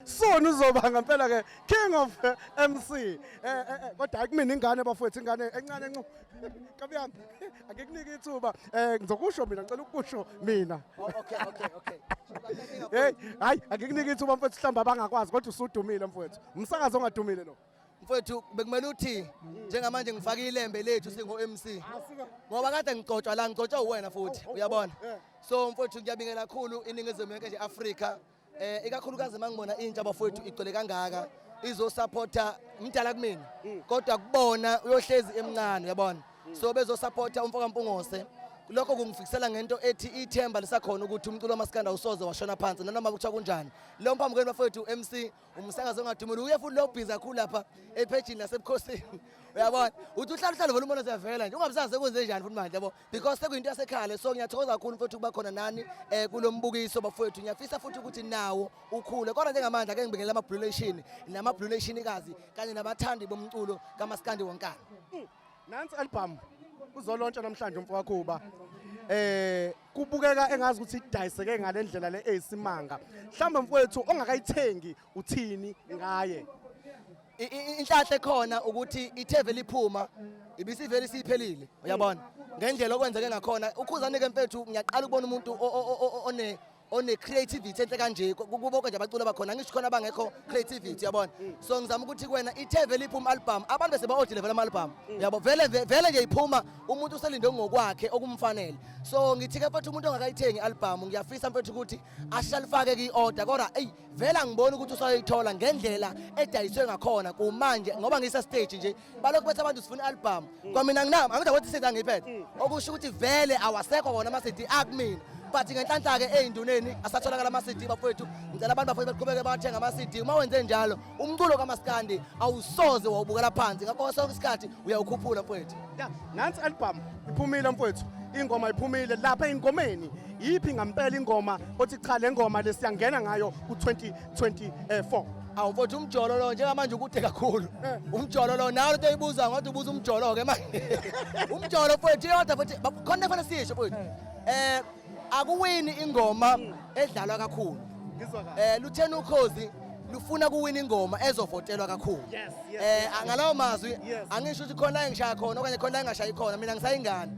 Soon uzoba ngempela ke King of MC. Kodwa akumina ingane bafowethu ingane encane encu. Kabuyami. Akukunike ithuba. Ngizokusho mina ngicela ukusho mina. Okay. Hey, hayi akukunike ithuba mfowethu hlamba abangakwazi kodwa usudumile mfowethu. Umsakazo ongadumile lo. Mfowethu bekumele uthi njengamanje ngifake ilembe lethu singo MC. Ngoba kade ngicotshwa la ngicotshwa uwena futhi uyabona. So mfowethu ngiyabingelela kakhulu iningizimu yonke nje Africa. Ikakhulukazi mangibona intsha bafowethu igcwele kangaka izo supporta umdala kumina kodwa kubona uyohlezi emncane uyabona so bezo supporta umfoka Mpungose lokho kungifikisela ngento ethi ithemba lisakhona ukuthi umculo wamaskanda usoze washona phansi nanoma kuthiwa kunjani lo mphamukeli bafowethu MC umsakazo ongadumile uye futhi lo busy kakhulu lapha epage nasebukhosini uyabona uthi uhlala vele umbona sevela nje ungabisazi sekwenze njani futhi manje yabo because sekuyinto yasekhaya so ngiyathokoza kakhulu mfowethu kuba khona nani kulombukiso bafowethu ngiyafisa futhi ukuthi nawo ukhule kodwa njengamanje ake ngibingelela ama blue nation nama blue nation kazi kanye nabathandi bomculo kamaskandi wonkana nansi album uzolontsha namhlanje umfowethu wakho kubukeka engazi ukuthi idayiseke ngalendlela le eyisimanga mhlawumbe mfowethu ongakayithengi uthini ngaye inhlahle khona ukuthi itheve liphuma ibisivele siphelile uyabona ngendlela okwenzeke ngakhona ukhuzani ke mfethu ngiyaqala ukubona umuntu one creativity enhle kanje kubonke nje abaculi abakhona ngisho khona abangekho creativity uyabona so ngizama ukuthi kuwena itheve liphuma album abantu bese ba-order vele ama album uyabo vele nje iphuma umuntu uselinde ngokwakhe okumfanele so ngithi ke mfethu umuntu ongakayithengi album ngiyafisa mfethu ukuthi ashalifake ki-order kodwa eyi vele angiboni ukuthi usayithola ngendlela edayiswe ngakhona kumanje ngoba ngisa stage nje balokhu bethi abantu sifuna album kwamina nginami angidakuthi sithi angiphethe okusho ukuthi vele awasekho kona ama-CD akumina but ngenhlanhla ke ey'nduneni asatholakala ama-CD bafowethu ngicela abantu bafowethu baqhubeke bathenga ama-CD uma wenze njalo umculo kamaskandi awusoze wawubukela phansi ngakho sonke isikhathi uyawukhuphula mfowethu nansi album iphumile mfowethu ingoma iphumile lapha ey'ngomeni yiphi ngampela ingoma othi cha le ngoma lesiyangena ngayo ku-2024 awu mfowethu umjolo lo njengamanje ukude kakhulu umjolo lo nawe lento oyibuza ngathi ubuza umjolo-ke manje umjolo mfowethu iyodwa futhi khona kufanele sisho mfowethu akuwini ingoma edlalwa kakhulu luthena ukhozi lufuna kuwina ingoma ezovotelwa kakhulu ngalawo mazwi angisho ukuthi khona la engishaya khona okanye khona la engashayi khona mina ngisayingane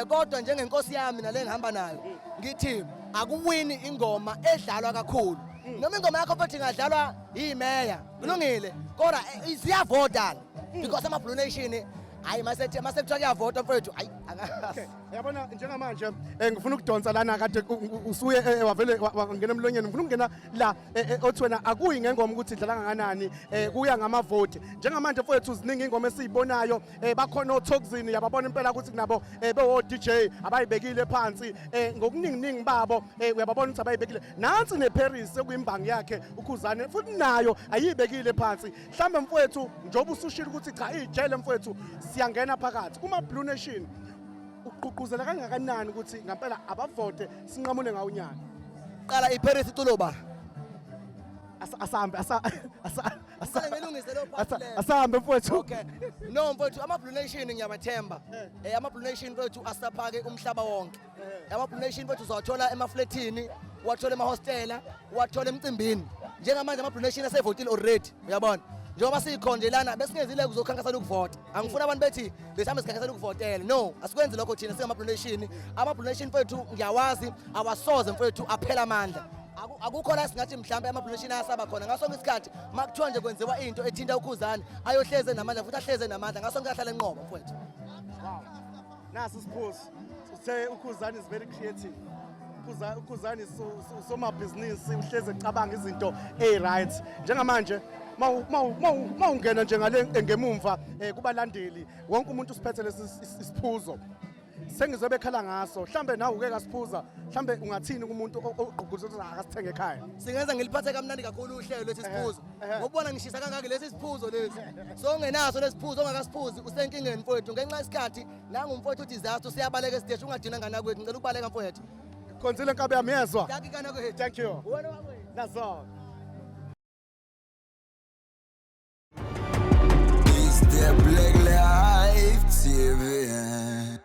kodwa njengenkosi yami nale ngihamba nayo ngithi akuwini ingoma edlalwa kakhulu noma ingoma yakho futhi ingadlalwa yimeya kulungile kodwa ziyavota because ama blue nation hayi masethe kuyavota mfowethu hayi yabona njengamanje ngifuna ukudonsa lana kade usuye wavele wangena emlonyeni ngifuna ukungena la othi wena akuyi ngengoma ukuthi idlala kanganani kuya ngamavoti njengamanje mfowethu ziningi ingoma esizibonayo bakhona oThokozini yababona impela ukuthi kunabo bewo DJ abayibekile phansi ngokuningi babo uyababona ukuthi abayibekile nansi neParis sekuyimbangi yakhe ukhuzani futhi nayo ayibekile phansi mhlambe mfowethu njoba usushila ukuthi cha ijele mfowethu siyangena phakathi kuma Blue Nation uqhuquzela kangakanani ukuthi ngempela abavote sinqamule ngawo uNyaka qala iParis iculoba asahambe mfowethu okay no mfowethu ama Blue Nation ngiyabathemba ama Blue Nation mfowethu asaphake umhlaba wonke ama Blue Nation mfowethu uzawathola emafletini wathola emahostela wathola emcimbini njengamanje ama Blue Nation asevotile already uyabona njengoba sikhonje lana besingezile kuzokhankasana ukuvota angifuna abantu bethi besambe sikhankasana ukuvotela no asikwenze lokho thina singama Blue Nation ama Blue Nation mfowethu ngiyawazi awasoze mfowethu aphela amandla akukho la singathi mhlambe ama Blue Nation ayasaba khona ngaso ngesikhathi makuthiwa nje kwenziwa into ethinta ukhuzani ayohleze namandla futhi ahleze namandla ngaso ngiyahlala enqobo mfowethu wow nasi siphosi uthe ukhuzani is very creative ukhuzani soma business uhleze ecabanga izinto right njengamanje mawungena nje ngale ngemumva kubalandeli wonke umuntu usiphethe lesiphuzo sengizobe ekhala ngaso mhlambe nawe uke kasiphuza mhlambe ungathini kumuntu ogqugquzela ukuthi akasithenge ekhaya singenza ngiliphathe kamnandi kakhulu uhlelo lesi siphuzo ngokubona ngishisa kangaka lesi siphuzo lesi so ungenaso lesiphuzo ongakasiphuzi usenkingeni mfowethu ngenxa isikhathi nangu umfowethu uthi disaster siyabaleka stage ungadina ngana kwethu ngicela ukubaleka mfowethu Konzile Nkabe yami yezwa thank you that's all It's the Blaqlife TV